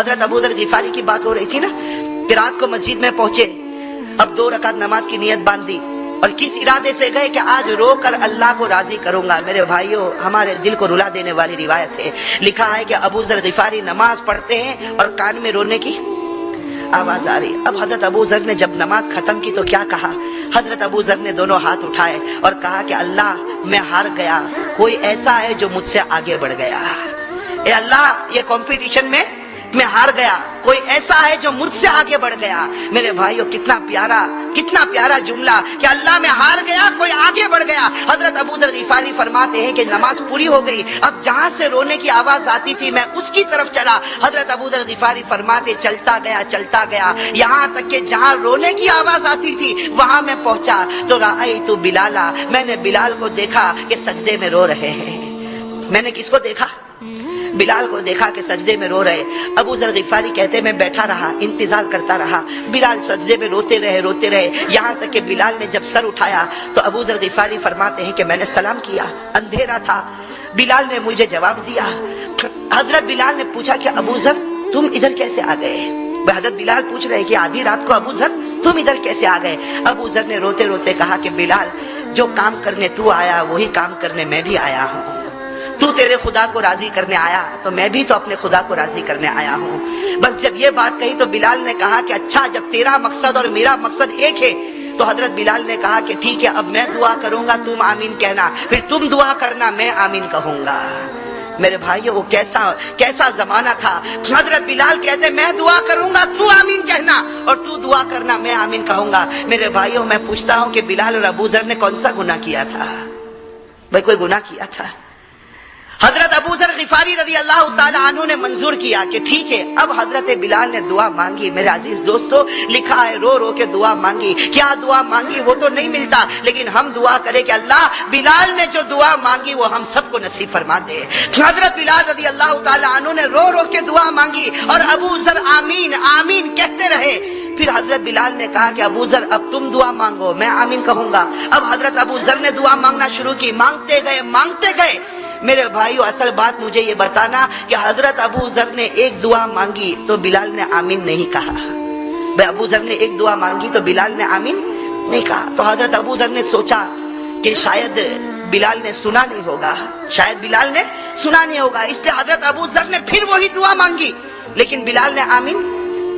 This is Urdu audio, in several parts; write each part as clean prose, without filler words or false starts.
حضرت ابو ذر غفاری کی بات ہو رہی تھی نا کہ رات کو مسجد میں پہنچے، اب 2 رکعت نماز کی نیت باندھی اور کس ارادے سے گئے کہ آج رو کر اللہ کو راضی کروں گا۔ میرے بھائیوں، ہمارے دل کو رلا دینے والی روایت ہے، لکھا ہے کہ ابو ذر غفاری نماز پڑھتے ہیں اور کان میں رونے کی آواز آ رہی۔ اب حضرت ابو ذر نے جب نماز ختم کی تو کیا کہا؟ حضرت ابو ذر نے دونوں ہاتھ اٹھائے اور کہا کہ اللہ میں ہار گیا، کوئی ایسا ہے جو مجھ سے آگے بڑھ گیا۔ اے اللہ، یہ کمپٹیشن میں ہار گیا، کوئی ایسا ہے جو مجھ سے آگے بڑھ گیا۔ میرے بھائیوں، کتنا پیارا جملہ کہ اللہ میں ہار گیا، کوئی آگے بڑھ گیا۔ حضرت ابو ذر غفاری فرماتے ہیں کہ نماز پوری ہو گئی، اب جہاں سے رونے کی آواز آتی تھی میں اس کی طرف چلا۔ حضرت ابو ذر غفاری فرماتے چلتا گیا یہاں تک کہ جہاں رونے کی آواز آتی تھی وہاں میں پہنچا تو رأیت بلالا، میں نے بلال کو دیکھا کہ سجدے میں رو رہے ہیں۔ میں نے کس کو دیکھا؟ بلال کو دیکھا کہ سجدے میں رو رہے۔ ابو ذر غفاری کہتے میں بیٹھا رہا، انتظار کرتا رہا، بلال سجدے میں روتے رہے یہاں تک کہ بلال نے جب سر اٹھایا تو ابو ذر غفاری فرماتے ہیں کہ میں نے سلام کیا، اندھیرا تھا، بلال نے مجھے جواب دیا۔ حضرت بلال نے پوچھا کہ ابو ذر تم ادھر کیسے آ گئے؟ حضرت بلال پوچھ رہے کہ آدھی رات کو ابو ذر تم ادھر کیسے آ گئے؟ ابو ذر نے روتے کہا کہ بلال، جو کام کرنے تو آیا وہی کام کرنے میں بھی آیا ہوں۔ تو تیرے خدا کو راضی کرنے آیا تو میں بھی تو اپنے خدا کو راضی کرنے آیا ہوں۔ بس جب یہ بات کہی تو بلال نے کہا کہ اچھا، جب تیرا مقصد اور میرا مقصد ایک ہے تو حضرت بلال نے کہا کہ ٹھیک ہے، اب میں دعا کروں گا، تم آمین کہنا، پھر تم دعا کرنا، میں آمین کہوں گا۔ میرے بھائیو، وہ کیسا زمانہ تھا۔ حضرت بلال کہتے میں دعا کروں گا، تو آمین کہنا، اور تو دعا کرنا، میں آمین کہوں گا۔ میرے بھائیو، میں پوچھتا ہوں کہ بلال اور ابو ذر نے کون سا گناہ کیا تھا؟ بھائی کوئی گناہ کیا تھا؟ حضرت ابو ذر غفاری رضی اللہ تعالی عنہ نے منظور کیا کہ ٹھیک ہے، اب حضرت بلال نے دعا مانگی۔ میرے عزیز دوستو، لکھا ہے رو کے دعا مانگی۔ کیا دعا مانگی وہ تو نہیں ملتا، لیکن ہم دعا کریں کہ اللہ بلال نے جو دعا مانگی وہ ہم سب کو نصیب فرما دے۔ حضرت بلال رضی اللہ تعالی عنہ نے رو کے دعا مانگی اور ابو ذر آمین آمین کہتے رہے۔ پھر حضرت بلال نے کہا کہ ابو ذر اب تم دعا مانگو، میں آمین کہوں گا۔ اب حضرت ابو ذر نے دعا مانگنا شروع کی، مانگتے گئے۔ میرے بھائیو، اصل بات مجھے یہ بتانا کہ حضرت ابو ذر نے ایک دعا مانگی تو بلال نے آمین نہیں کہا۔ بھائی ابو ذر نے ایک دعا مانگی تو بلال نے آمین نہیں کہا۔ تو حضرت ابو ذر نے سوچا کہ شاید بلال نے سنا نہیں ہوگا، اس لیے حضرت ابو ذر نے پھر وہی دعا مانگی، لیکن بلال نے آمین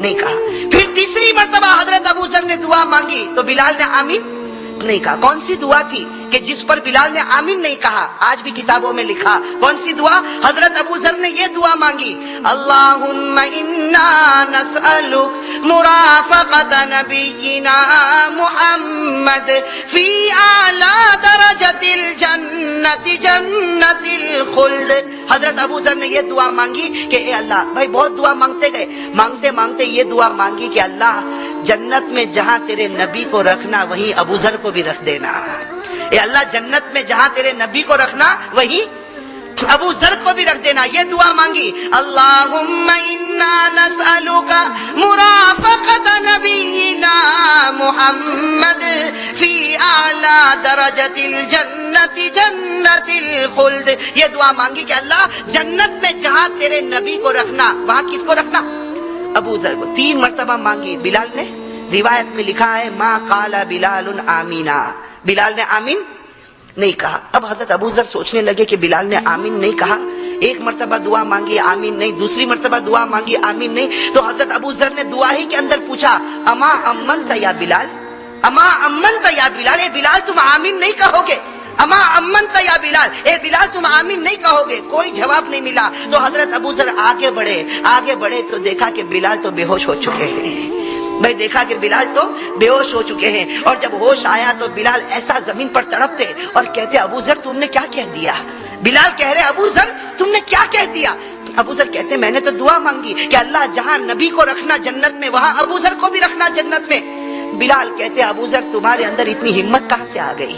نہیں کہا۔ پھر تیسری مرتبہ حضرت ابو ذر نے دعا مانگی تو بلال نے آمین نہیں کہا۔ کون سی دعا تھی کہ جس پر بلال نے آمین نہیں کہا؟ آج بھی کتابوں میں لکھا۔ کون سی دعا؟ حضرت ابو ذر نے یہ دعا مانگی، اللہم انا نسألک مرافقت نبینا محمد فی اعلی درجت الجنت جنت الخلد۔ حضرت ابو ذر نے یہ دعا مانگی کہ اے اللہ، بھائی بہت دعا مانگتے گئے، مانگتے یہ دعا مانگی کہ اللہ جنت میں جہاں تیرے نبی کو رکھنا وہیں ابو ذر کو بھی رکھ دینا۔ اے اللہ، جنت میں جہاں تیرے نبی کو رکھنا وہیں ابو ذر کو بھی رکھ دینا۔ یہ دعا مانگی، اللہم انا نسألک مرافقت نبینا محمد فی اعلی درجت الجنت جنت الخلد۔ یہ دعا مانگی کہ اللہ جنت میں جہاں تیرے نبی کو رکھنا وہاں کس کو رکھنا؟ ابو ذر کو۔ 3 مرتبہ مانگی بلال نے۔ روایت میں لکھا ہے ما قال بلال آمینا، بلال نے آمین نہیں کہا۔ اب حضرت ابو ذر سوچنے لگے کہ بلال نے آمین نہیں کہا، ایک مرتبہ دعا مانگی آمین نہیں، دوسری مرتبہ دعا مانگی آمین نہیں، تو حضرت ابو ذر نے دعا ہی کے اندر پوچھا اما امنت یا بلال، اما امنت یا بلال، اے بلال تم آمین نہیں کہو گے؟ اما امنت یا بلال، اے بلال تم آمین نہیں کہو گے؟ کوئی جواب نہیں ملا۔ تو حضرت ابو ذر آگے بڑھے تو دیکھا کہ بلال تو بے ہوش ہو چکے ہیں۔ بھائی دیکھا کہ بلال تو بے ہوش ہو چکے ہیں، اور جب ہوش آیا تو بلال ایسا زمین پر تڑپتے اور کہتے ابو ذر تم نے کیا کہہ دیا؟ بلال کہہ رہے ابو ذر تم نے کیا کہہ دیا؟ ابو ذر کہتے میں نے تو دعا مانگی کہ اللہ جہاں نبی کو رکھنا جنت میں وہاں ابو ذر کو بھی رکھنا جنت میں۔ بلال کہتے ابو ذر تمہارے اندر اتنی ہمت کہاں سے آ گئی؟